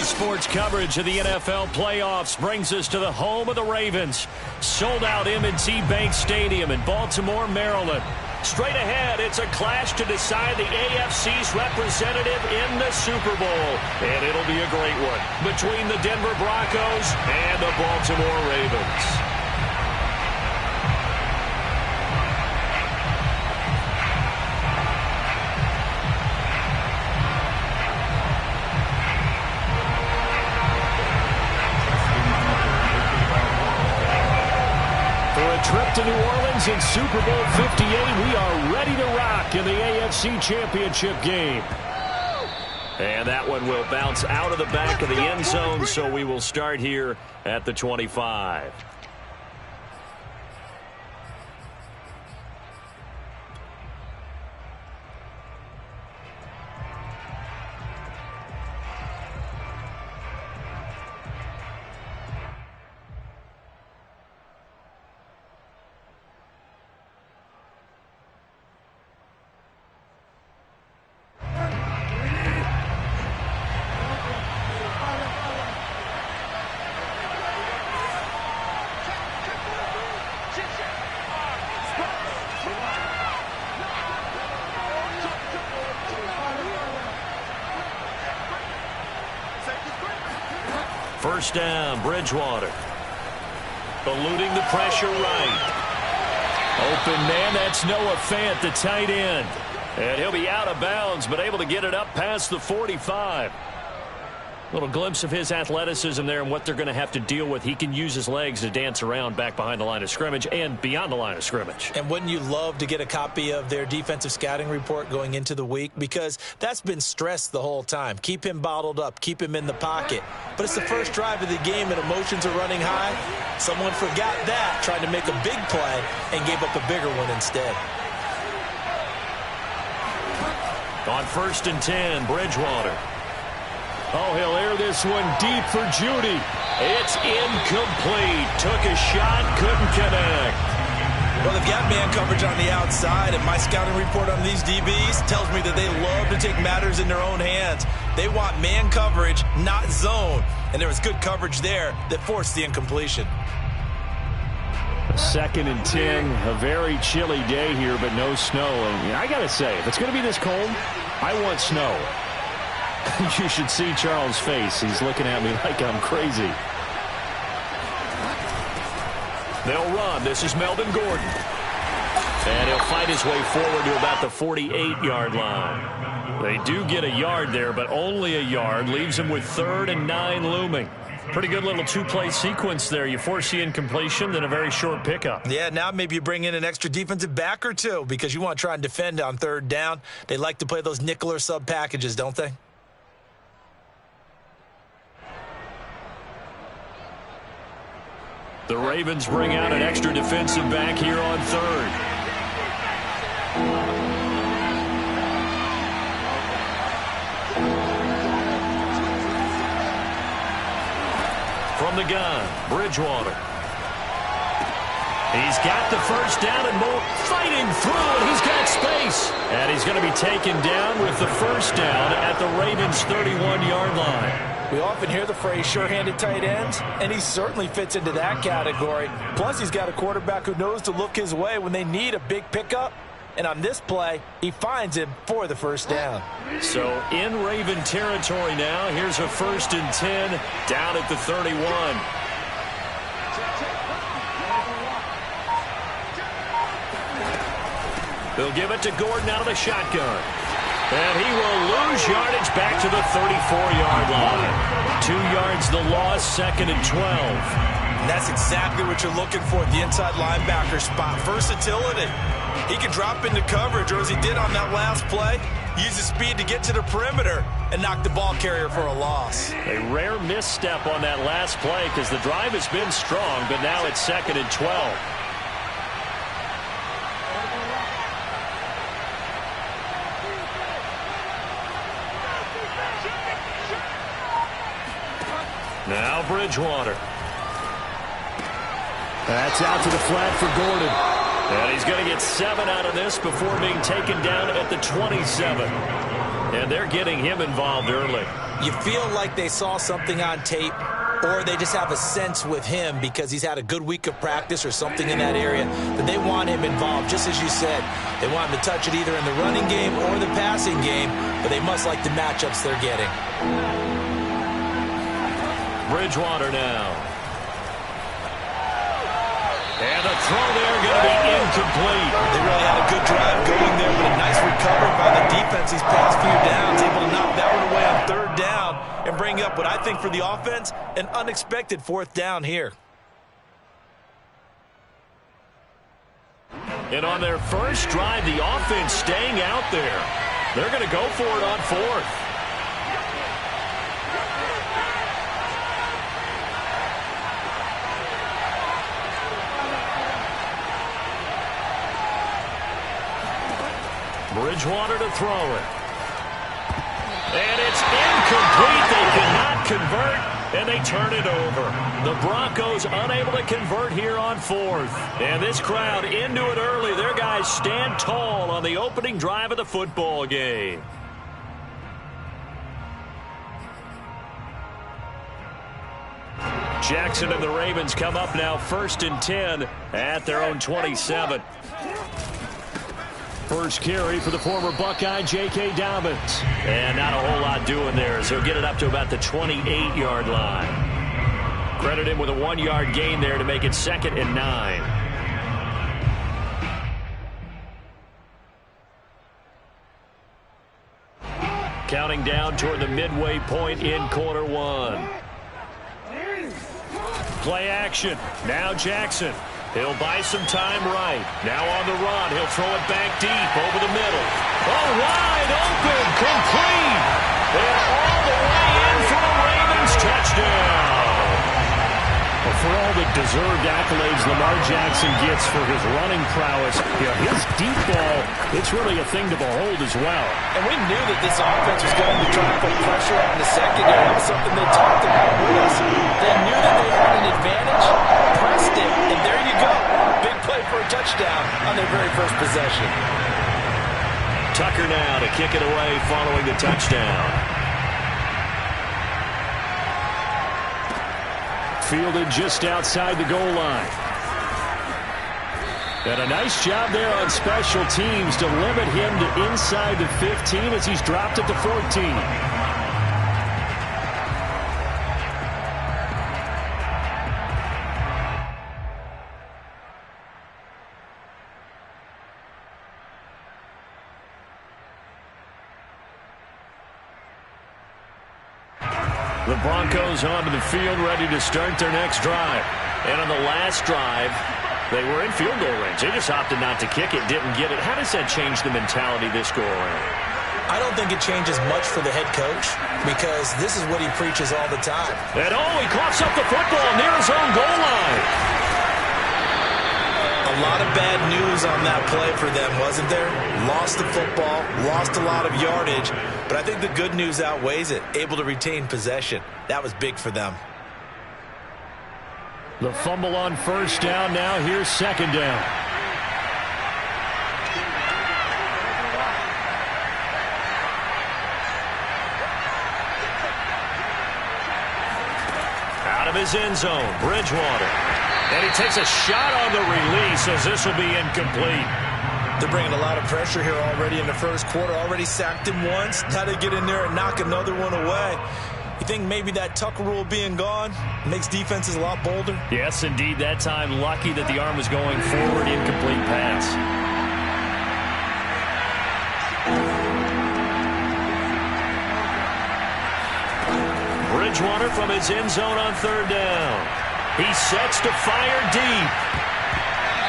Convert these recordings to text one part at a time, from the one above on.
Sports coverage of the NFL playoffs brings us to the home of the Ravens. Sold out M&T Bank Stadium in Baltimore, Maryland. Straight ahead, it's a clash to decide the AFC's representative in the Super Bowl. And it'll be a great one between the Denver Broncos and the Baltimore Ravens. Trip to New Orleans in Super Bowl 58. We are ready to rock in the AFC Championship game. And that one will bounce out of the back of the end zone, so we will start here at the 25. First down, Bridgewater. Eluding the pressure right. Open man, that's Noah Fant, the tight end. And he'll be out of bounds, but able to get it up past the 45. Little glimpse of his athleticism there and what they're going to have to deal with. He can use his legs to dance around back behind the line of scrimmage and beyond the line of scrimmage. And wouldn't you love to get a copy of their defensive scouting report going into the week? Because that's been stressed the whole time. Keep him bottled up. Keep him in the pocket. But it's the first drive of the game and emotions are running high. Someone forgot that, tried to make a big play, and gave up a bigger one instead. On 1st and 10, Bridgewater. Oh, he'll air this one deep for Judy. It's incomplete. Took a shot, couldn't connect. Well, they've got man coverage on the outside, and my scouting report on these DBs tells me that they love to take matters in their own hands. They want man coverage, not zone. And there was good coverage there that forced the incompletion. 2nd and 10, a very chilly day here, but no snow. And I got to say, if it's going to be this cold, I want snow. You should see Charles' face. He's looking at me like I'm crazy. They'll run. This is Melvin Gordon. And he'll fight his way forward to about the 48-yard line. They do get a yard there, but only a yard. Leaves him with 3rd and 9 looming. Pretty good little two-play sequence there. You force the incompletion, then a very short pickup. Yeah, now maybe you bring in an extra defensive back or two because you want to try and defend on 3rd down. They like to play those nickel or sub packages, don't they? The Ravens bring out an extra defensive back here on 3rd. From the gun, Bridgewater. He's got the first down and more fighting through, and he's got space. And he's going to be taken down with the first down at the Ravens' 31-yard line. We often hear the phrase sure-handed tight ends, and he certainly fits into that category. Plus, he's got a quarterback who knows to look his way when they need a big pickup. And on this play, he finds him for the first down. So in Raven territory now, here's a 1st and 10 down at the 31. They'll give it to Gordon out of the shotgun. And he will lose yardage back to the 34-yard line. 2 yards the loss, 2nd and 12. And that's exactly what you're looking for at the inside linebacker spot. Versatility. He can drop into coverage, or as he did on that last play, use his speed to get to the perimeter and knock the ball carrier for a loss. A rare misstep on that last play because the drive has been strong, but now it's 2nd and 12. Now Bridgewater. That's out to the flat for Gordon. And he's going to get 7 out of this before being taken down at the 27. And they're getting him involved early. You feel like they saw something on tape, or they just have a sense with him because he's had a good week of practice or something in that area that they want him involved. Just as you said, they want him to touch it either in the running game or the passing game, but they must like the matchups they're getting. Bridgewater now. And the throw there going to be incomplete. They really had a good drive going there, but a nice recovery by the defense these past few downs, able to knock that one away on third down and bring up what I think for the offense, an unexpected fourth down here. And on their first drive, the offense staying out there. They're going to go for it on fourth. Bridgewater to throw it. And it's incomplete. They cannot convert, and they turn it over. The Broncos unable to convert here on fourth. And this crowd into it early. Their guys stand tall on the opening drive of the football game. Jackson and the Ravens come up now 1st and 10 at their own 27. First carry for the former Buckeye, J.K. Dobbins. And not a whole lot doing there, so he'll get it up to about the 28-yard line. Credit him with a 1-yard gain there to make it 2nd and 9. Counting down toward the midway point in quarter one. Play action. Now Jackson. He'll buy some time right. Now on the run. He'll throw it back deep over the middle. Oh, wide open. Complete. And all the way in for the Ravens. Touchdown. Well, for all the deserved accolades Lamar Jackson gets for his running prowess, his deep ball, it's really a thing to behold as well. And we knew that this offense was going to try to put pressure on the secondary. That was something they talked about with us. They knew that they had an advantage, pressed it, and there you go. Big play for a touchdown on their very first possession. Tucker now to kick it away following the touchdown. Fielded just outside the goal line. And a nice job there on special teams to limit him to inside the 15 as he's dropped it to 14. The Broncos onto the field ready to start their next drive. And on the last drive, they were in field goal range. They just opted not to kick it, didn't get it. How does that change the mentality this go around? I don't think it changes much for the head coach because this is what he preaches all the time. And he coughs up the football near his own goal line. A lot of bad news on that play for them, wasn't there? Lost the football, lost a lot of yardage, but I think the good news outweighs it. Able to retain possession. That was big for them. The fumble on first down. Now here's second down. Out of his end zone, Bridgewater. And he takes a shot on the release as this will be incomplete. They're bringing a lot of pressure here already in the first quarter. Already sacked him once. Now they get in there and knock another one away. You think maybe that Tucker rule being gone makes defenses a lot bolder? Yes, indeed. That time, lucky that the arm was going forward. Incomplete pass. Bridgewater from his end zone on third down. He sets to fire deep.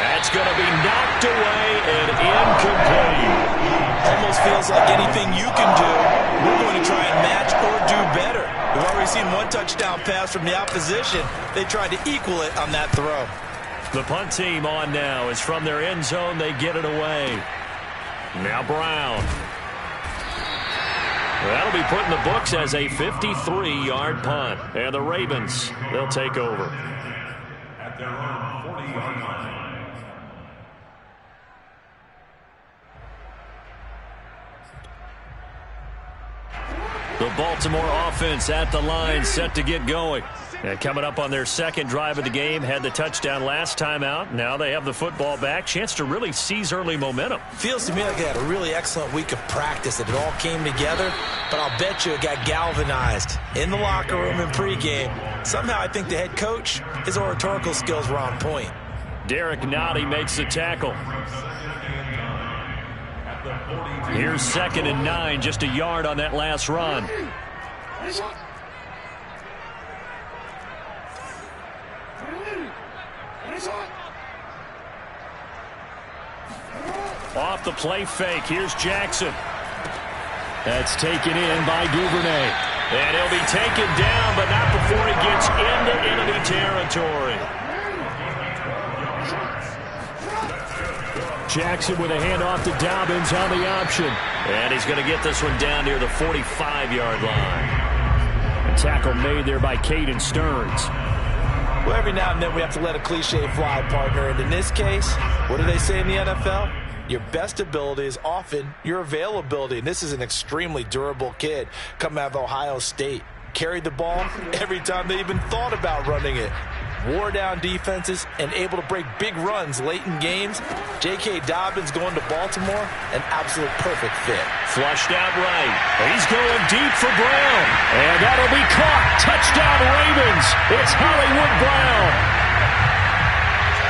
That's going to be knocked away and incomplete. Almost feels like anything you can do, we're going to try and match or do better. We've already seen one touchdown pass from the opposition. They tried to equal it on that throw. The punt team on now is from their end zone. They get it away. Now Brown. That'll be put in the books as a 53-yard punt. And the Ravens, they'll take over. At their own 40-yard line. The Baltimore offense at the line, set to get going. And coming up on their second drive of the game, had the touchdown last time out. Now they have the football back. Chance to really seize early momentum. Feels to me like they had a really excellent week of practice, that it all came together. But I'll bet you it got galvanized in the locker room in pregame. Somehow I think the head coach, his oratorical skills were on point. Derek Nottie makes the tackle. Here's 2nd and 9, just a yard on that last run. Off the play fake, here's Jackson. That's taken in by Duvernay. And he'll be taken down, but not before he gets into enemy territory. Jackson with a handoff to Dobbins on the option. And he's going to get this one down near the 45-yard line. A tackle made there by Caden Stearns. Well, every now and then we have to let a cliche fly, partner. And in this case, what do they say in the NFL? Your best ability is often your availability. And this is an extremely durable kid coming out of Ohio State. Carried the ball every time they even thought about running it. Wore down defenses and able to break big runs late in games. J.K. Dobbins going to Baltimore, an absolute perfect fit. Flushed out right. He's going deep for Brown. And that'll be caught. Touchdown Ravens. It's Hollywood Brown.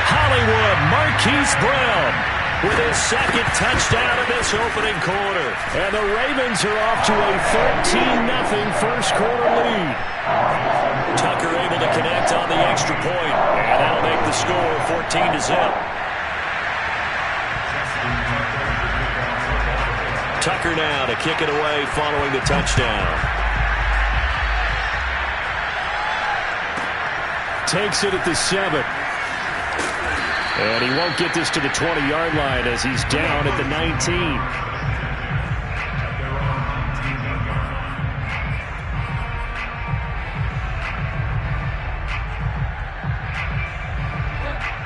Hollywood Marquise Brown with his second touchdown of this opening quarter. And the Ravens are off to a 13-0 first quarter lead. Tucker able to connect on the extra point, and that'll make the score 14-0. Tucker now to kick it away following the touchdown. Takes it at the 7. And he won't get this to the 20-yard line as he's down at the 19.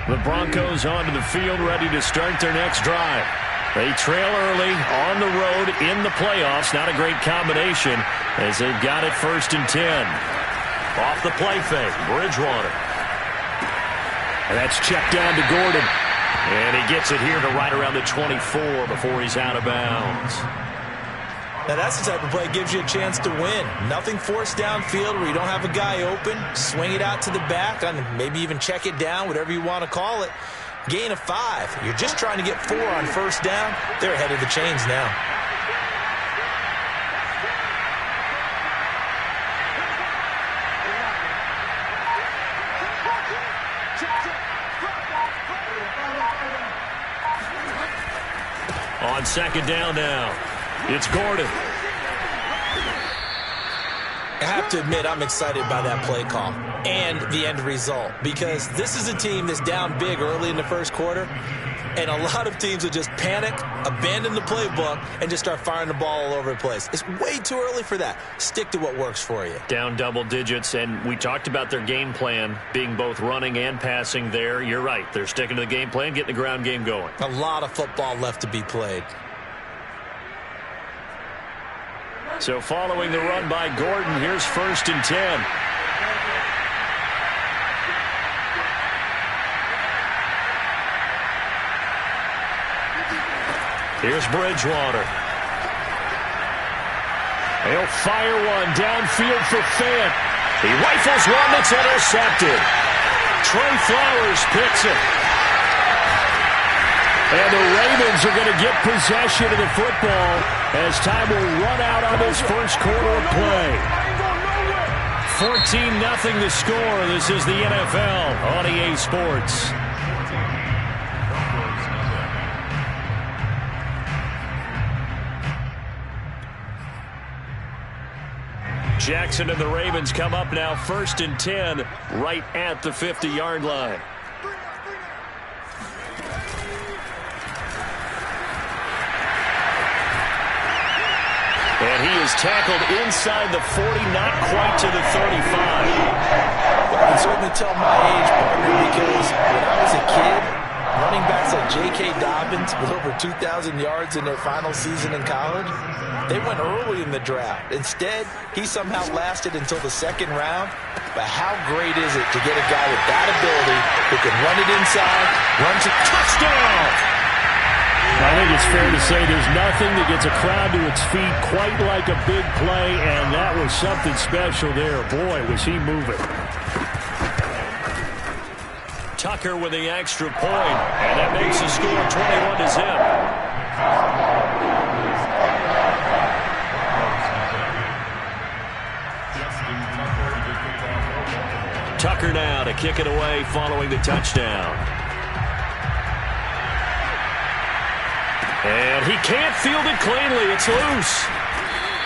The Broncos onto the field, ready to start their next drive. They trail early on the road in the playoffs. Not a great combination as they've got it 1st and 10. Off the play fake, Bridgewater. And that's checked down to Gordon. And he gets it here to right around the 24 before he's out of bounds. Now that's the type of play that gives you a chance to win. Nothing forced downfield where you don't have a guy open. Swing it out to the back, and maybe even check it down, whatever you want to call it. Gain of 5. You're just trying to get 4 on 1st down. They're ahead of the chains now. On 2nd down now, it's Gordon. I have to admit, I'm excited by that play call and the end result, because this is a team that's down big early in the first quarter, and a lot of teams will just panic, abandon the playbook, and just start firing the ball all over the place. It's way too early for that. Stick to what works for you. Down double digits, and we talked about their game plan being both running and passing there. You're right. They're sticking to the game plan, getting the ground game going. A lot of football left to be played. So following the run by Gordon, here's 1st and 10. Here's Bridgewater. He'll fire one downfield for Fant. He rifles one that's intercepted. Trey Flowers picks it. And the Ravens are going to get possession of the football as time will run out on this first quarter of play. 14-0 the score. This is the NFL on EA Sports. Jackson and the Ravens come up now 1st and 10 right at the 50-yard line. And he is tackled inside the 40, not quite to the 35. Well, I can certainly tell my age, partner, because when I was a kid, running backs like J.K. Dobbins with over 2,000 yards in their final season in college, they went early in the draft. Instead, he somehow lasted until the second round. But how great is it to get a guy with that ability who can run it inside, runs a touchdown? I think it's fair to say there's nothing that gets a crowd to its feet quite like a big play, and that was something special there. Boy, was he moving. Tucker with the extra point, and that makes the score 21-0. Tucker now to kick it away following the touchdown. And he can't field it cleanly. It's loose.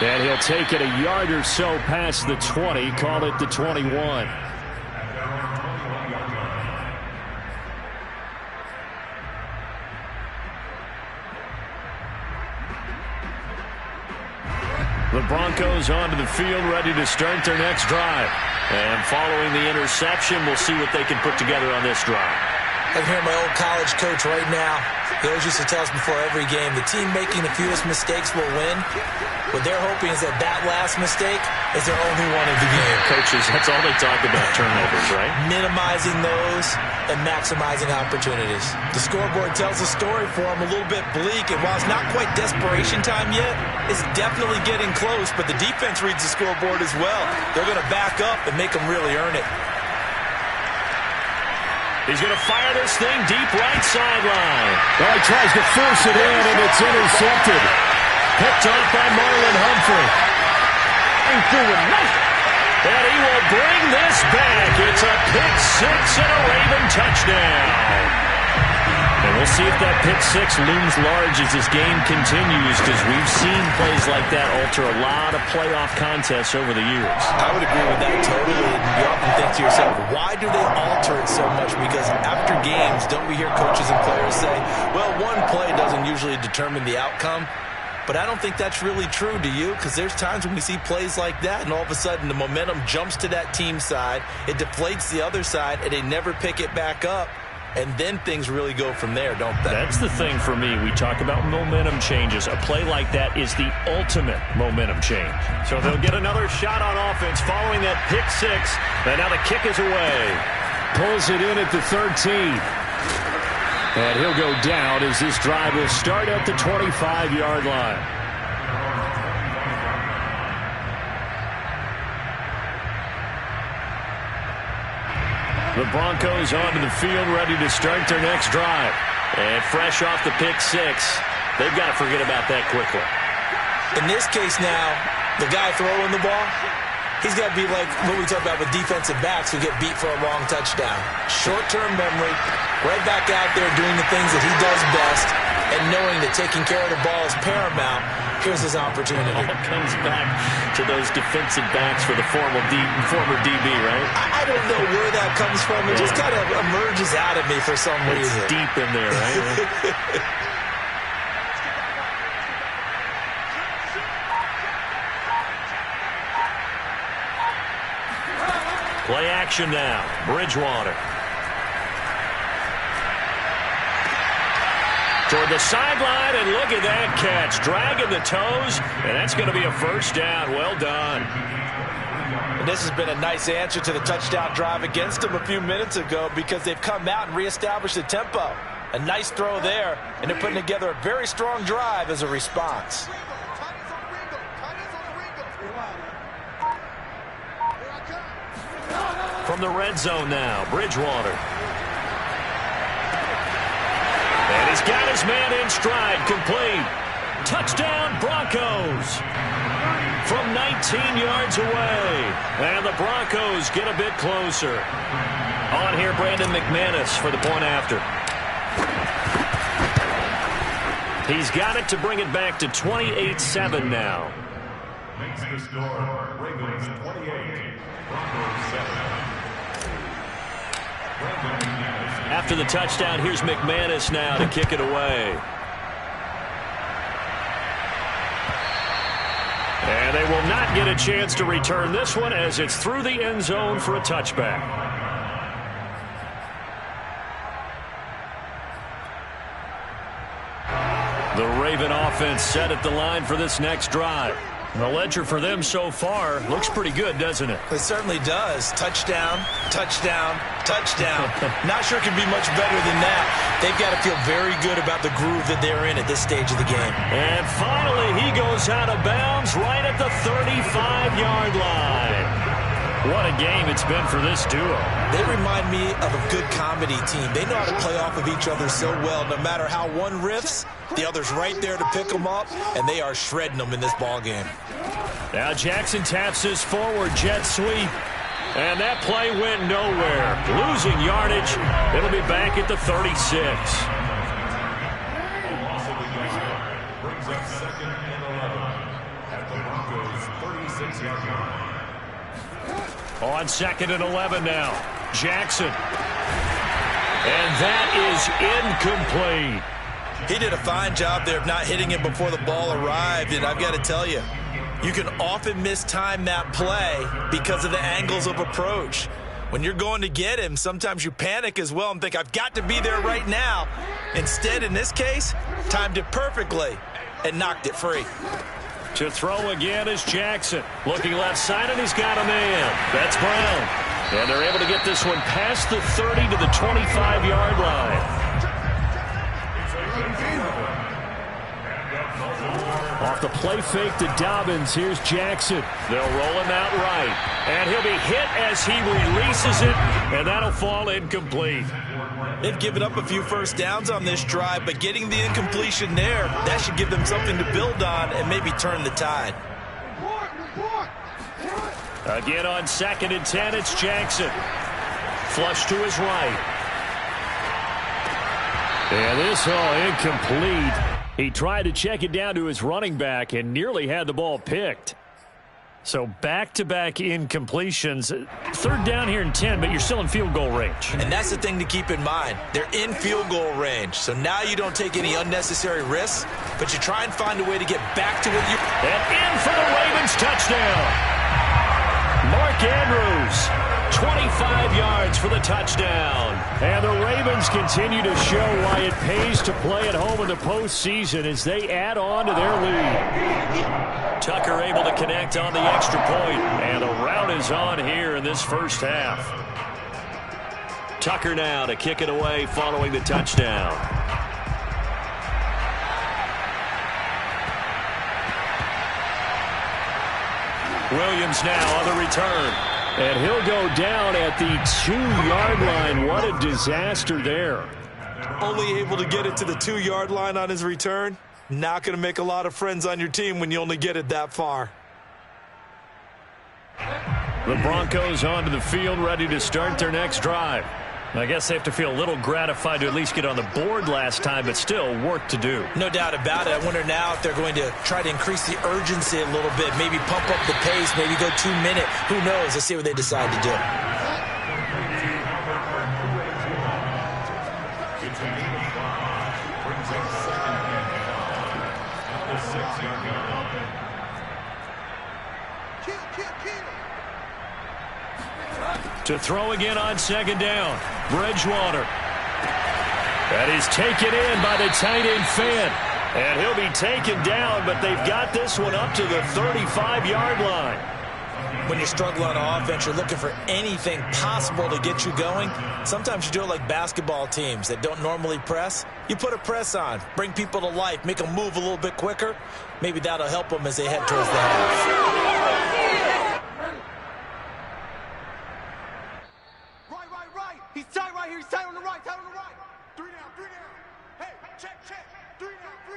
And he'll take it a yard or so past the 20, call it the 21. The Broncos onto the field, ready to start their next drive. And following the interception, we'll see what they can put together on this drive. I can hear my old college coach right now. He always used to tell us before every game, the team making the fewest mistakes will win. What they're hoping is that that last mistake is their only one of the game. Coaches, that's all they talk about, turnovers, right? Minimizing those and maximizing opportunities. The scoreboard tells a story for them a little bit bleak, and while it's not quite desperation time yet, it's definitely getting close, but the defense reads the scoreboard as well. They're going to back up and make them really earn it. He's going to fire this thing deep right sideline. Well, he tries to force it in, and it's intercepted. Picked off by Marlon Humphrey. Ain't doing nothing. And he will bring this back. It's a pick six and a Raven touchdown. And we'll see if that pick six looms large as this game continues, because we've seen plays like that alter a lot of playoff contests over the years. I would agree with that totally. And you often think to yourself, why do they alter it so much? Because after games, don't we hear coaches and players say, well, one play doesn't usually determine the outcome? But I don't think that's really true, do you? Because there's times when we see plays like that, and all of a sudden the momentum jumps to that team side, it deflates the other side, and they never pick it back up. And then things really go from there, don't they? That's the thing for me. We talk about momentum changes. A play like that is the ultimate momentum change. So they'll get another shot on offense following that pick six. And now the kick is away. Pulls it in at the 13. And he'll go down as this drive will start at the 25-yard line. The Broncos onto the field, ready to start their next drive. And fresh off the pick six, they've got to forget about that quickly. In this case now, the guy throwing the ball, he's got to be like what we talk about with defensive backs who get beat for a long touchdown. Short-term memory, right back out there doing the things that he does best, and knowing that taking care of the ball is paramount. Here's his opportunity. It all comes back to those defensive backs for the former DB, right? I don't know where that comes from. It just kind of emerges out of me for some reason. It's deep in there, right? Play action now. Bridgewater. Toward the sideline, and look at that catch. Dragging the toes, and that's going to be a first down. Well done. And this has been a nice answer to the touchdown drive against them a few minutes ago, because they've come out and reestablished the tempo. A nice throw there, and they're putting together a very strong drive as a response. From the red zone now, Bridgewater. And he's got his man in stride, complete. Touchdown, Broncos. From 19 yards away. And the Broncos get a bit closer. On here, Brandon McManus for the point after. He's got it to bring it back to 28-7 now. Makes the score, Ravens 28, Broncos 7. After the touchdown, here's McManus now to kick it away. And they will not get a chance to return this one as it's through the end zone for a touchback. The Raven offense set at the line for this next drive. And the ledger for them so far looks pretty good, doesn't it? It certainly does. Touchdown, touchdown, touchdown. Not sure it can be much better than that. They've got to feel very good about the groove that they're in at this stage of the game. And finally, he goes out of bounds right at the 35-yard line. What a game it's been for this duo. They remind me of a good comedy team. They know how to play off of each other so well. No matter how one riffs, the other's right there to pick them up, and they are shredding them in this ball game. Now Jackson taps his forward jet sweep, and that play went nowhere. Losing yardage. It'll be back at the 36. Loss of the yard brings up 2nd and 11 at the Broncos' 36-yard line. On 2nd and 11 now. Jackson. And that is incomplete. He did a fine job there of not hitting it before the ball arrived, and I've got to tell you, you can often mistime that play because of the angles of approach. When you're going to get him, sometimes you panic as well and think, I've got to be there right now. Instead, in this case, timed it perfectly and knocked it free. To throw again is Jackson. Looking left side, and he's got a man. That's Brown. And they're able to get this one past the 30 to the 25-yard line. Off the play fake to Dobbins, here's Jackson. They'll roll him out right. And he'll be hit as he releases it, and that'll fall incomplete. They've given up a few first downs on this drive, but getting the incompletion there, that should give them something to build on and maybe turn the tide. Again on 2nd and 10, it's Jackson. Flush to his right. And this all incomplete. He tried to check it down to his running back and nearly had the ball picked. So back-to-back incompletions. 3rd down here in 10, but you're still in field goal range. And that's the thing to keep in mind. They're in field goal range. So now you don't take any unnecessary risks, but you try and find a way to get back to what you... And in for the Ravens touchdown. Mark Andrews, 25 yards for the touchdown. And the Ravens continue to show why it pays to play at home in the postseason as they add on to their lead. Tucker able to connect on the extra point, and the rout is on here in this first half. Tucker now to kick it away following the touchdown. Williams now on the return. And he'll go down at the 2-yard line. What a disaster there. Only able to get it to the 2-yard line on his return. Not going to make a lot of friends on your team when you only get it that far. The Broncos onto the field, ready to start their next drive. I guess they have to feel a little gratified to at least get on the board last time, but still work to do. No doubt about it. I wonder now if they're going to try to increase the urgency a little bit, maybe pump up the pace, maybe go 2-minute. Who knows? Let's see what they decide to do. To throw again on 2nd down. Bridgewater. That is taken in by the tight end Fant. And he'll be taken down, but they've got this one up to the 35-yard line. When you're struggling on offense, you're looking for anything possible to get you going. Sometimes you do it like basketball teams that don't normally press. You put a press on, bring people to life, make them move a little bit quicker. Maybe that'll help them as they head towards the half. He's tight right here. He's tight on the right. Tight on the right. 3 down. 3 down. Hey, check. 3 down. 3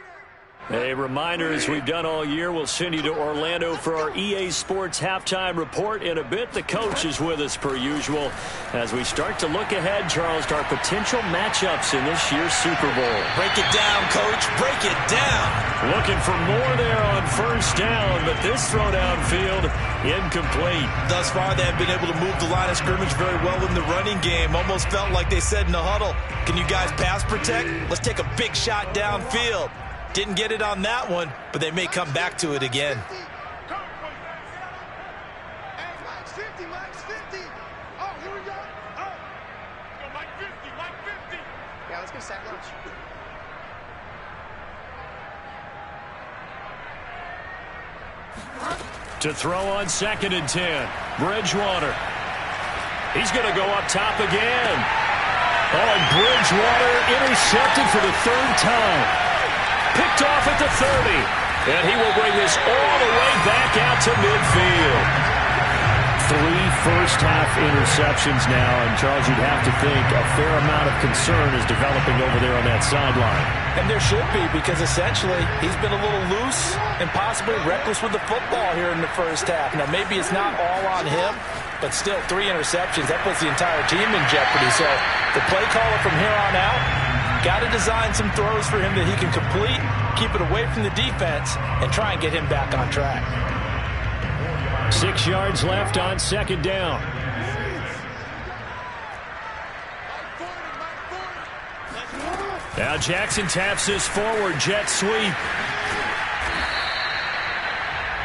down. A reminder, as we've done all year, we'll send you to Orlando for our EA Sports halftime report. In a bit, the coach is with us per usual as we start to look ahead, Charles, to our potential matchups in this year's Super Bowl. Break it down, Coach. Break it down. Looking for more there on 1st down, but this throw downfield incomplete. Thus far, they have been able to move the line of scrimmage very well in the running game. Almost felt like they said in the huddle, can you guys pass protect? Let's take a big shot downfield. Didn't get it on that one, but they may come back to it again. Hey, Mike's 50. Mike's 50. Oh, here we go. Oh. Go, Mike 50. Mike 50. Yeah, let's go sack lunch. To throw on 2nd and 10. Bridgewater. He's going to go up top again. Oh, and Bridgewater intercepted for the 3rd time. Picked off at the 30. And he will bring this all the way back out to midfield. 3 first-half interceptions now, and Charles, you'd have to think a fair amount of concern is developing over there on that sideline. And there should be, because essentially he's been a little loose and possibly reckless with the football here in the first half. Now, maybe it's not all on him, but still 3 interceptions. That puts the entire team in jeopardy. So the play caller from here on out got to design some throws for him that he can complete, keep it away from the defense, and try and get him back on track. 6 yards left on 2nd down. Now Jackson taps his forward jet sweep.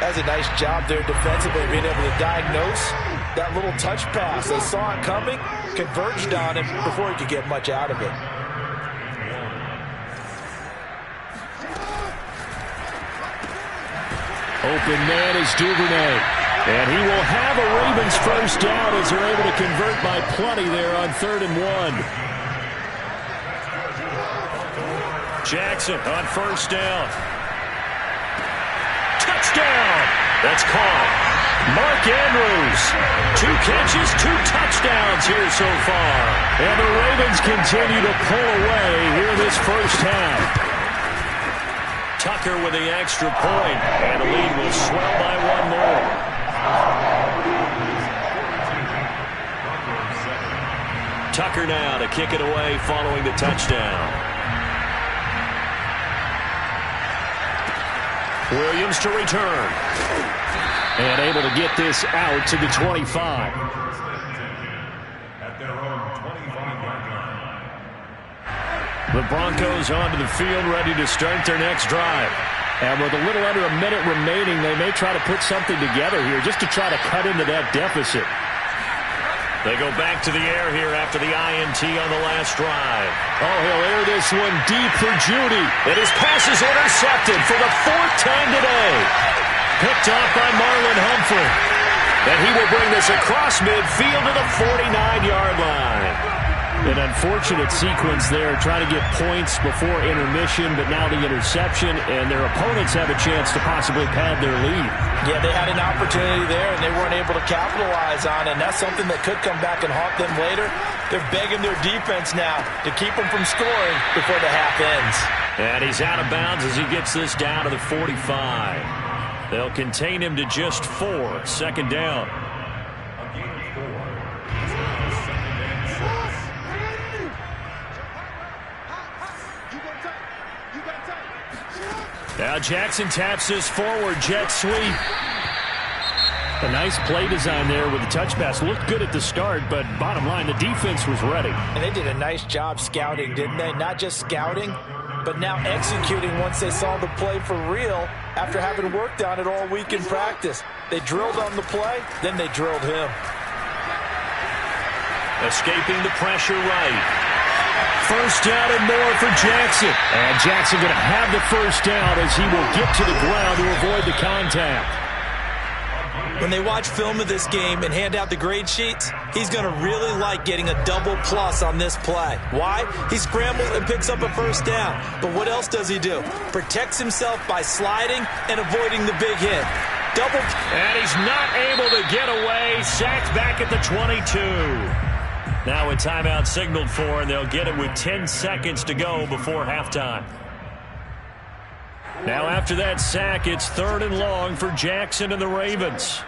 That's a nice job there defensively, being able to diagnose that little touch pass. They saw it coming, converged on him before he could get much out of it. Open man is Duvernay. And he will have a Ravens first down as they're able to convert by plenty there on 3rd and 1. Jackson on first down. Touchdown! That's caught. Mark Andrews. 2 catches, 2 touchdowns here so far. And the Ravens continue to pull away here this first half. Tucker with the extra point, and the lead will swell by 1 more. Tucker now to kick it away following the touchdown. Williams to return. And able to get this out to the 25. At their own 25-yard line. The Broncos onto the field, ready to start their next drive. And with a little under a minute remaining, they may try to put something together here just to try to cut into that deficit. They go back to the air here after the INT on the last drive. Oh, he'll air this one deep for Judy. And his pass is intercepted for the 4th time today. Picked off by Marlon Humphrey. And he will bring this across midfield to the 49-yard line. An unfortunate sequence there, trying to get points before intermission, but now the interception, and their opponents have a chance to possibly pad their lead. Yeah, they had an opportunity there, and they weren't able to capitalize on it, and that's something that could come back and haunt them later. They're begging their defense now to keep them from scoring before the half ends. And he's out of bounds as he gets this down to the 45. They'll contain him to just 4, 2nd down. Now Jackson taps his forward jet sweep. A nice play design there with the touch pass. Looked good at the start, but bottom line, the defense was ready. And they did a nice job scouting, didn't they? Not just scouting, but now executing once they saw the play for real after having worked on it all week in practice. They drilled on the play, then they drilled him. Escaping the pressure right. First down and more for Jackson. And Jackson going to have the first down as he will get to the ground to avoid the contact. When they watch film of this game and hand out the grade sheets, he's going to really like getting a double plus on this play. Why? He scrambles and picks up a first down. But what else does he do? Protects himself by sliding and avoiding the big hit. Double. And he's not able to get away. Sacked back at the 22. Now a timeout signaled for, and they'll get it with 10 seconds to go before halftime. Now after that sack, it's 3rd and long for Jackson and the Ravens.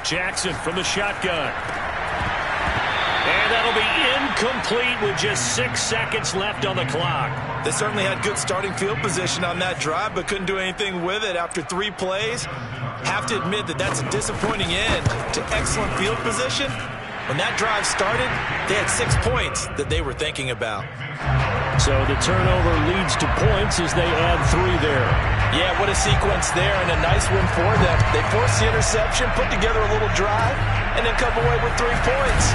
Jackson from the shotgun. And that'll be incomplete with just 6 seconds left on the clock. They certainly had good starting field position on that drive, but couldn't do anything with it after 3 plays. Have to admit that that's a disappointing end to excellent field position. When that drive started, they had 6 points that they were thinking about. So the turnover leads to points as they add 3 there. Yeah, what a sequence there, and a nice win for them. They forced the interception, put together a little drive, and then come away with 3 points.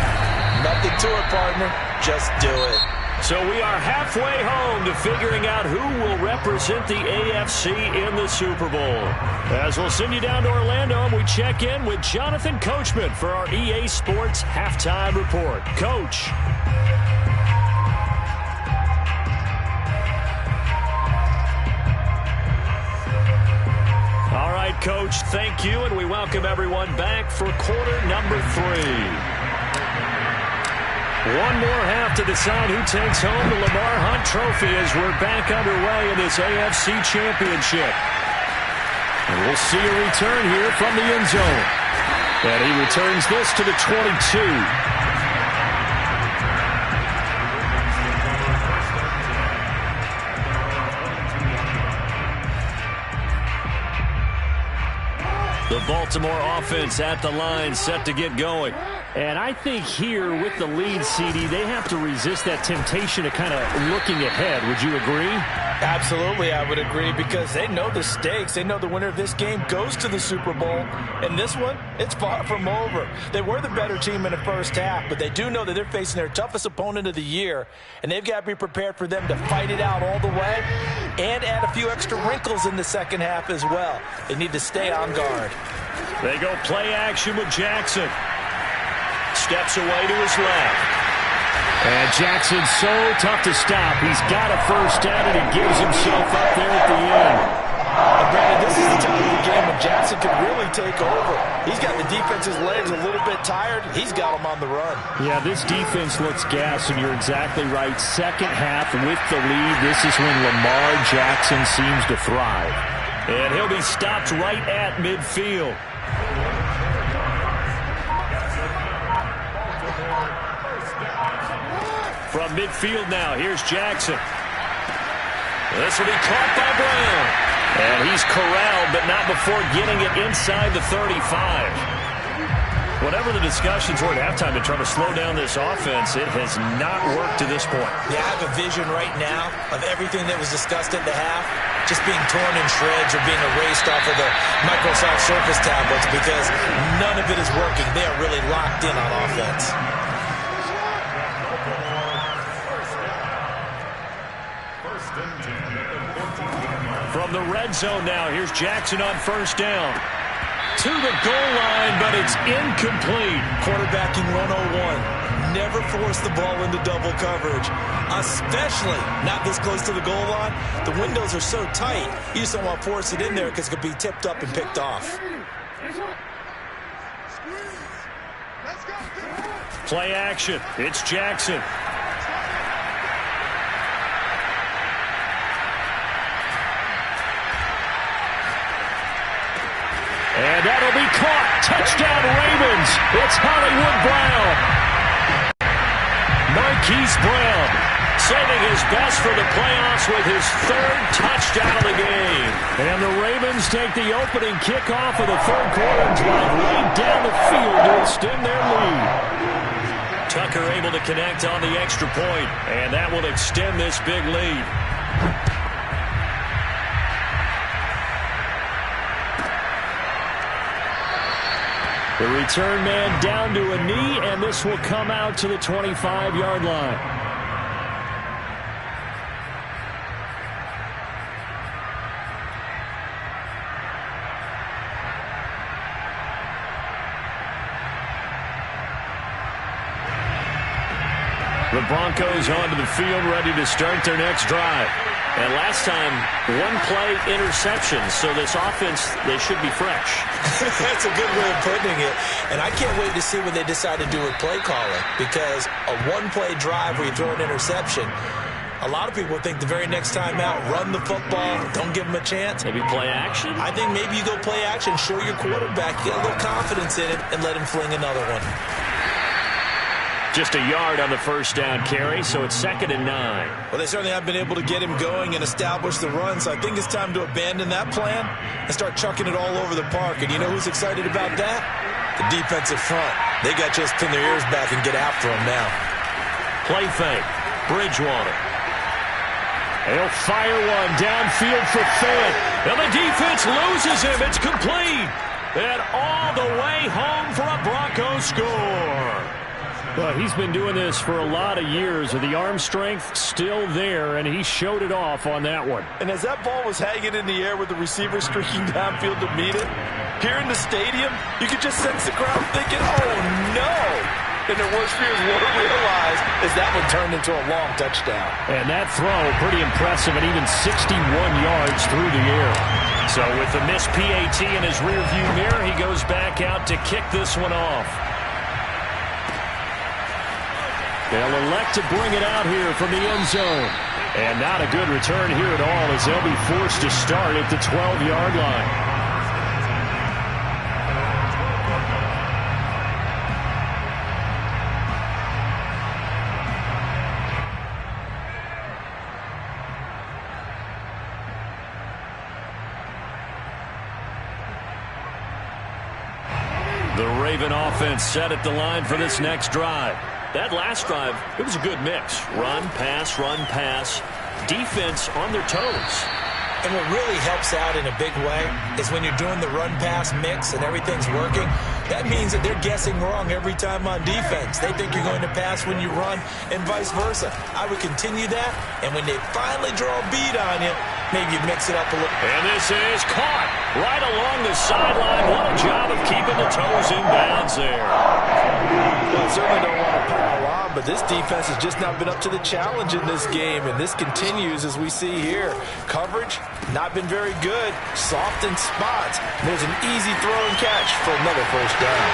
Nothing to it, partner. Just do it. So we are halfway home to figuring out who will represent the AFC in the Super Bowl. As we'll send you down to Orlando, and we check in with Jonathan Coachman for our EA Sports Halftime Report. Coach. All right, Coach, thank you, and we welcome everyone back for quarter number 3. One more half to decide who takes home the Lamar Hunt Trophy as we're back underway in this AFC Championship. And we'll see a return here from the end zone. And he returns this to the 22. The Baltimore offense at the line, set to get going. And I think here with the lead, CD, they have to resist that temptation of kind of looking ahead. Would you agree? Absolutely, I would agree, because they know the stakes. They know the winner of this game goes to the Super Bowl. And this one, it's far from over. They were the better team in the first half, but they do know that they're facing their toughest opponent of the year, and they've got to be prepared for them to fight it out all the way and add a few extra wrinkles in the second half as well. They need to stay on guard. They go play action with Jackson. Steps away to his left. And Jackson's so tough to stop. He's got a first down, and he gives himself up there at the end. And Brandon, this is the time of the game when Jackson could really take over. He's got the defense's legs a little bit tired. He's got them on the run. Yeah, this defense looks gassed, and you're exactly right. Second half with the lead, this is when Lamar Jackson seems to thrive. And he'll be stopped right at midfield. From midfield now, here's Jackson. This will be caught by Brown. And he's corralled, but not before getting it inside the 35. Whatever the discussions were at halftime to try to slow down this offense, it has not worked to this point. Yeah, I have a vision right now of everything that was discussed at the half just being torn in shreds or being erased off of the Microsoft Surface tablets, because none of it is working. They are really locked in on offense. From the red zone now, here's Jackson on first down. To the goal line, but it's incomplete. Quarterbacking 101. Never force the ball into double coverage, especially not this close to the goal line. The windows are so tight, you just don't want to force it in there because it could be tipped up and picked off. Play action. It's Jackson. And that'll be caught. Touchdown, Ravens. It's Hollywood Brown. Marquise Brown saving his best for the playoffs with his third touchdown of the game. And the Ravens take the opening kickoff of the third quarter and drive right down the field to extend their lead. Tucker able to connect on the extra point, and that will extend this big lead. The return man down to a knee, and this will come out to the 25-yard line. The Broncos onto the field, ready to start their next drive. And last time, one-play interception, so this offense, they should be fresh. That's a good way of putting it. And I can't wait to see what they decide to do with play calling, because a one-play drive where you throw an interception, a lot of people think the very next time out, run the football, don't give them a chance. Maybe play action? I think maybe you go play action, show your quarterback, get a little confidence in it, and let him fling another one. Just a yard on the first down carry, so it's 2nd and 9. Well, they certainly have been able to get him going and establish the run, so I think it's time to abandon that plan and start chucking it all over the park. And you know who's excited about that? The defensive front. They got just pin their ears back and get after him now. Play fake. Bridgewater. He'll fire one downfield for Fant. And the defense loses him. It's complete. And all the way home for a Broncos score. Well, he's been doing this for a lot of years, with the arm strength still there, and he showed it off on that one. And as that ball was hanging in the air with the receiver streaking downfield to meet it, here in the stadium, you could just sense the crowd thinking, oh, no. And their worst fears were realized as that one turned into a long touchdown. And that throw, pretty impressive, and even 61 yards through the air. So with the missed PAT in his rearview mirror, he goes back out to kick this one off. They'll elect to bring it out here from the end zone. And not a good return here at all, as they'll be forced to start at the 12-yard line. The Raven offense set at the line for this next drive. That last drive, it was a good mix. Run, pass, defense on their toes. And what really helps out in a big way is when you're doing the run-pass mix and everything's working, that means that they're guessing wrong every time on defense. They think you're going to pass when you run and vice versa. I would continue that, and when they finally draw a bead on you, maybe you mix it up a little. And this is caught right along the sideline. What a job of keeping the toes in bounds there. Well, I certainly don't want to pile on, but this defense has just not been up to the challenge in this game, and this continues as we see here. Coverage, not been very good. Soft in spots. There's an easy throw and catch for another first down.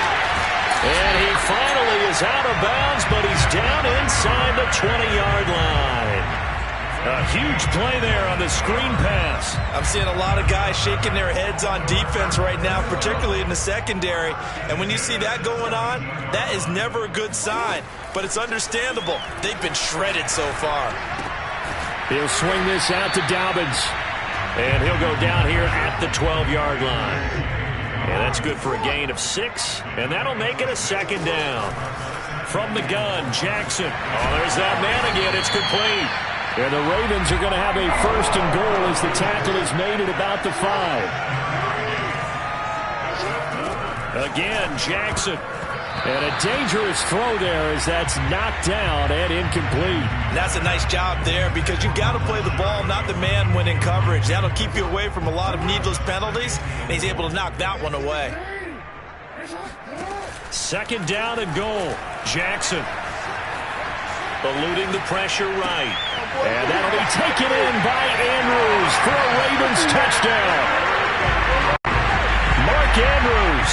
And he finally is out of bounds, but he's down inside the 20-yard line. A huge play there on the screen pass. I'm seeing a lot of guys shaking their heads on defense right now, particularly in the secondary. And when you see that going on, that is never a good sign. But it's understandable. They've been shredded so far. He'll swing this out to Dobbins. And he'll go down here at the 12-yard line. And that's good for a gain of 6. And that'll make it a second down. From the gun, Jackson. Oh, there's that man again. It's complete. And the Ravens are going to have a first and goal as the tackle is made at about the 5. Again, Jackson. And a dangerous throw there as that's knocked down and incomplete. That's a nice job there because you've got to play the ball, not the man when in coverage. That'll keep you away from a lot of needless penalties, and he's able to knock that one away. Second down and goal. Jackson. Eluding the pressure right. And that'll be taken in by Andrews for a Ravens touchdown. Mark Andrews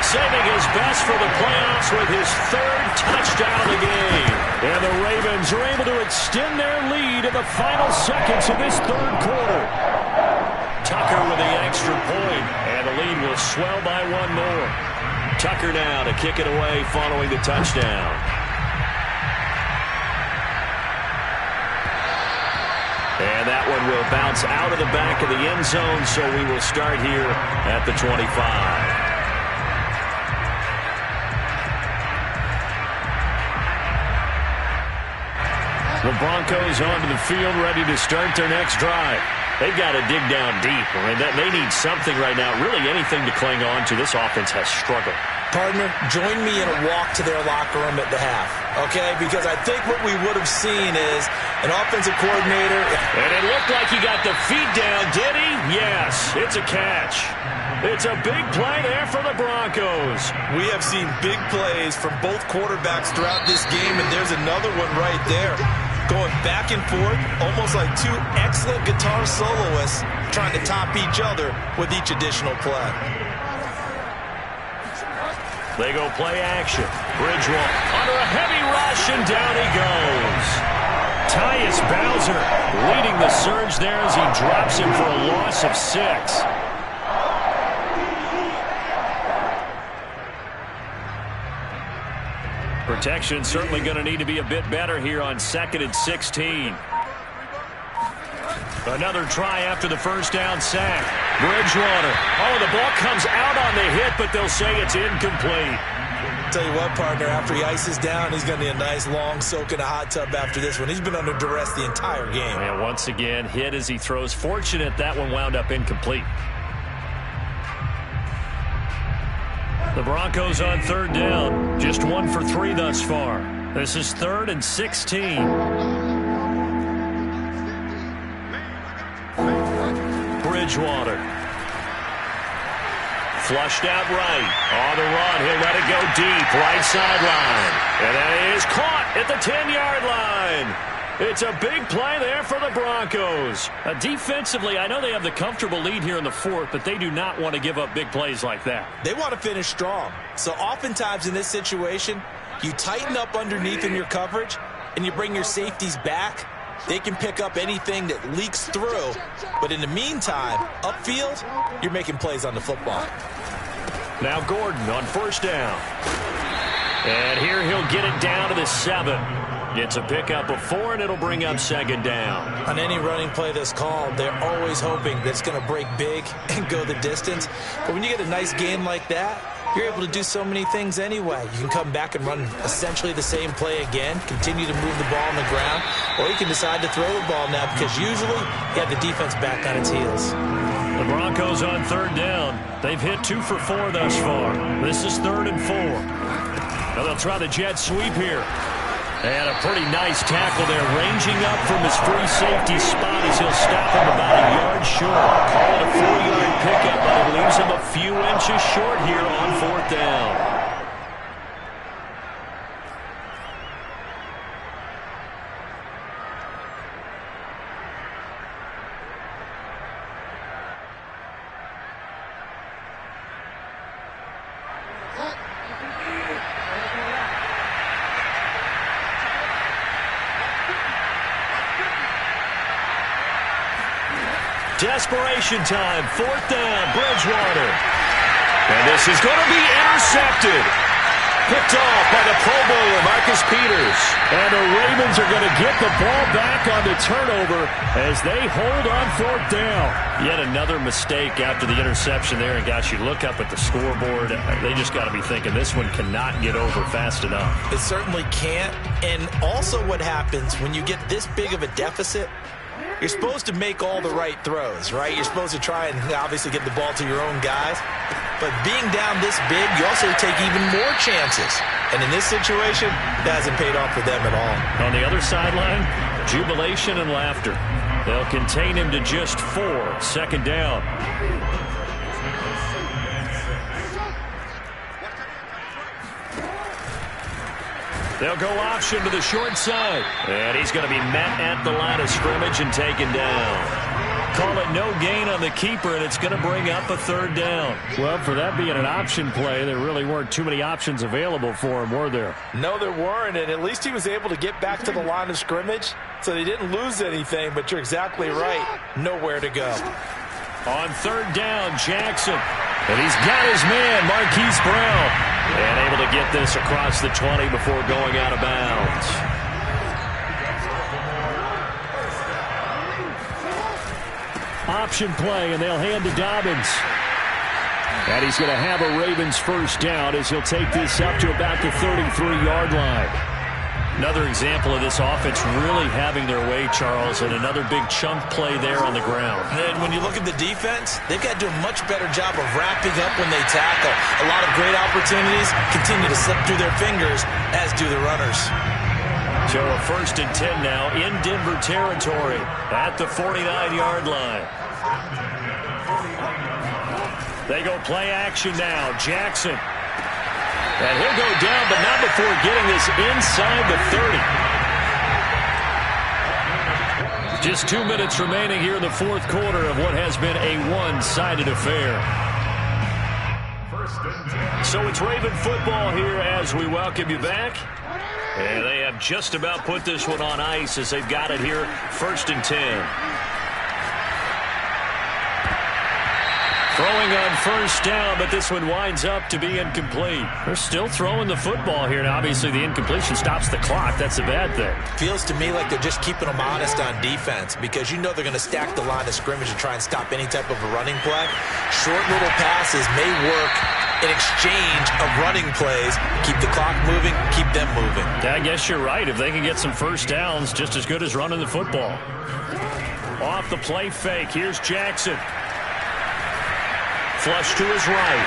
saving his best for the playoffs with his 3rd touchdown of the game. And the Ravens are able to extend their lead in the final seconds of this 3rd quarter. Tucker with the extra point, and the lead will swell by 1 more. Tucker now to kick it away following the touchdown. And that one will bounce out of the back of the end zone, so we will start here at the 25. The Broncos onto the field, ready to start their next drive. They've got to dig down deep, and they need something right now, really anything to cling on to. This offense has struggled. Partner, join me in a walk to their locker room at the half, okay? Because I think what we would have seen is an offensive coordinator. And it looked like he got the feet down, did he? Yes, it's a catch. It's a big play there for the Broncos. We have seen big plays from both quarterbacks throughout this game, and there's another one right there. Going back and forth, almost like 2 excellent guitar soloists trying to top each other with each additional play. They go play action. Bridgewater under a heavy rush, and down he goes. Tyus Bowser leading the surge there as he drops him for a loss of 6. Protection certainly going to need to be a bit better here on 2nd and 16. Another try after the first down sack. Bridgewater. Oh, the ball comes out on the hit, but they'll say it's incomplete. Tell you what, partner, after he ices down, he's going to need a nice long soak in a hot tub after this one. He's been under duress the entire game. And once again, hit as he throws. Fortunate that one wound up incomplete. The Broncos on third down. Just 1 for 3 thus far. This is 3rd and 16. Bridgewater. Flushed out right. On the run. He'll let it go deep. Right sideline. And that is caught at the 10-yard line. It's a big play there for the Broncos. Defensively, I know they have the comfortable lead here in the 4th, but they do not want to give up big plays like that. They want to finish strong. So oftentimes in this situation, you tighten up underneath in your coverage, and you bring your safeties back. They can pick up anything that leaks through. But in the meantime, upfield, you're making plays on the football. Now Gordon on first down. And here he'll get it down to the 7. Gets a pickup of 4, and it'll bring up 2nd down. On any running play that's called, they're always hoping that it's going to break big and go the distance. But when you get a nice game like that, you're able to do so many things anyway. You can come back and run essentially the same play again, continue to move the ball on the ground, or you can decide to throw the ball now because usually you have the defense back on its heels. The Broncos on third down. They've hit 2 for 4 thus far. This is 3rd and 4. Now they'll try the jet sweep here. And a pretty nice tackle there, ranging up from his free safety spot as he'll stop him about a yard short. Call it a 4-yard pickup, but it leaves him a few inches short here on 4th down. Desperation time, 4th down, Bridgewater. And this is going to be intercepted. Picked off by the Pro Bowler, Marcus Peters. And the Ravens are going to get the ball back on the turnover as they hold on 4th down. Yet another mistake after the interception there. And gosh, you look up at the scoreboard, they just got to be thinking this one cannot get over fast enough. It certainly can't. And also what happens when you get this big of a deficit, you're supposed to make all the right throws, right? You're supposed to try and obviously get the ball to your own guys. But being down this big, you also take even more chances. And in this situation, that hasn't paid off for them at all. On the other sideline, jubilation and laughter. They'll contain him to just 4. 2nd down. They'll go option to the short side. And he's going to be met at the line of scrimmage and taken down. Call it no gain on the keeper, and it's going to bring up a 3rd down. Well, for that being an option play, there really weren't too many options available for him, were there? No, there weren't, and at least he was able to get back to the line of scrimmage, so they didn't lose anything, but you're exactly right. Nowhere to go. On 3rd down, Jackson. And he's got his man, Marquise Brown. And able to get this across the 20 before going out of bounds. Option play, and they'll hand to Dobbins. And he's going to have a Ravens 1st down as he'll take this up to about the 33-yard line. Another example of this offense really having their way, Charles, and another big chunk play there on the ground. And when you look at the defense, they've got to do a much better job of wrapping up when they tackle. A lot of great opportunities continue to slip through their fingers, as do the runners. So a 1st and 10 now in Denver territory at the 49-yard line. They go play action now. Jackson. And he'll go down, but not before getting this inside the 30. Just 2 minutes remaining here in the 4th quarter of what has been a one-sided affair. So it's Raven football here as we welcome you back. And they have just about put this one on ice as they've got it here, 1st and 10. Throwing on 1st down, but this one winds up to be incomplete. They're still throwing the football here. Now, obviously, the incompletion stops the clock. That's a bad thing. Feels to me like they're just keeping them honest on defense because you know they're going to stack the line of scrimmage and try and stop any type of a running play. Short little passes may work in exchange of running plays. Keep the clock moving, keep them moving. I guess you're right. If they can get some 1st downs, just as good as running the football. Off the play fake, here's Jackson. Flush to his right.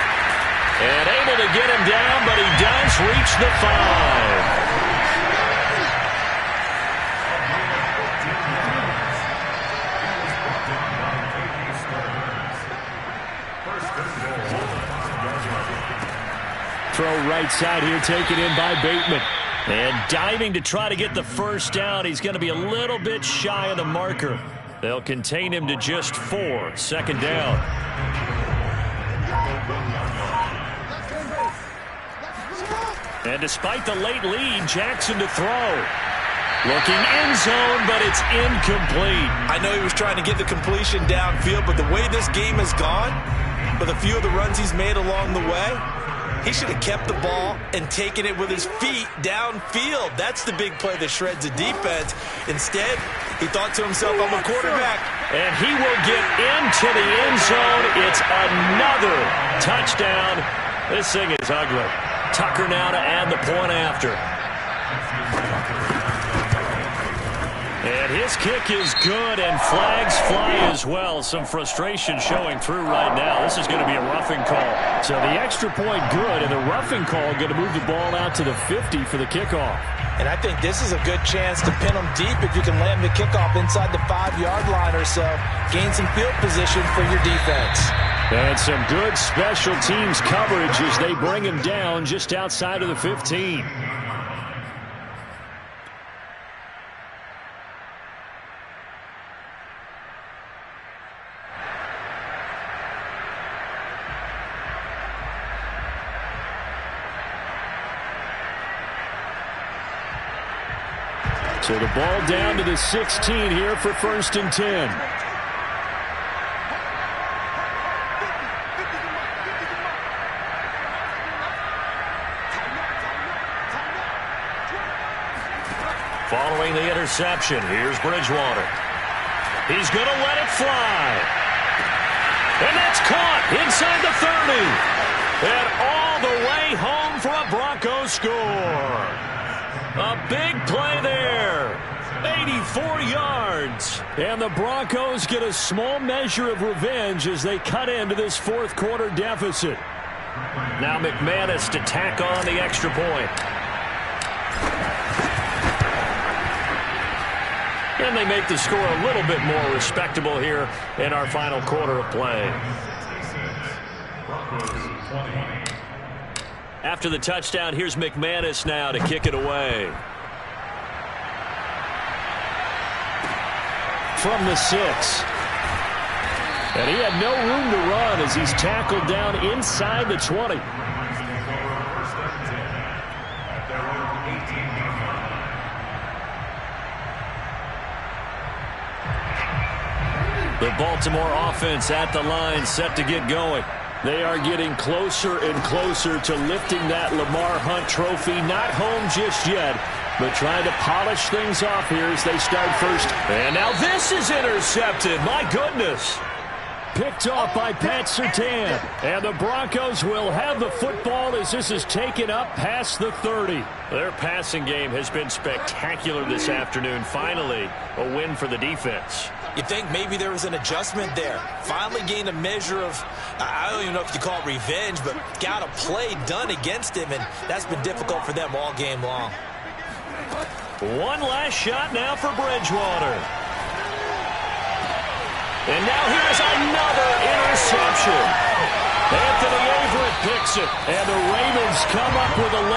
And able to get him down, but he does reach the 5. Throw right side here, taken in by Bateman. And diving to try to get the first down. He's going to be a little bit shy of the marker. They'll contain him to just 4. Second down. And despite the late lead, Jackson to throw. Looking end zone, but it's incomplete. I know he was trying to get the completion downfield, but the way this game has gone, with a few of the runs he's made along the way, he should have kept the ball and taken it with his feet downfield. That's the big play that shreds the defense. Instead, he thought to himself, I'm a quarterback. And he will get into the end zone. It's another touchdown. This thing is ugly. Tucker now to add the point after. And his kick is good, and flags fly as well. Some frustration showing through right now. This is going to be a roughing call. So the extra point good, and the roughing call going to move the ball out to the 50 for the kickoff. And I think this is a good chance to pin them deep if you can land the kickoff inside the 5-yard line or so. Gain some field position for your defense. And some good special teams coverage as they bring him down just outside of the 15. So the ball down to the 16 here for 1st and 10. Following the interception, here's Bridgewater. He's going to let it fly. And that's caught inside the 30. And all the way home for a Broncos score. A big play there. 84 yards. And the Broncos get a small measure of revenge as they cut into this 4th quarter deficit. Now McManus to tack on the extra point. And they make the score a little bit more respectable here in our final quarter of play. After the touchdown, here's McManus now to kick it away. From the 6. And he had no room to run as he's tackled down inside the 20. The Baltimore offense at the line, set to get going. They are getting closer and closer to lifting that Lamar Hunt trophy. Not home just yet, but trying to polish things off here as they start first. And now this is intercepted. My goodness. Picked off by Pat Surtain. And the Broncos will have the football as this is taken up past the 30. Their passing game has been spectacular this afternoon. Finally, a win for the defense. You think maybe there was an adjustment there. Finally gained a measure of, I don't even know if you call it revenge, but got a play done against him, and that's been difficult for them all game long. One last shot now for Bridgewater. And now here's another interception. Anthony Averett picks it, and the Ravens come up with a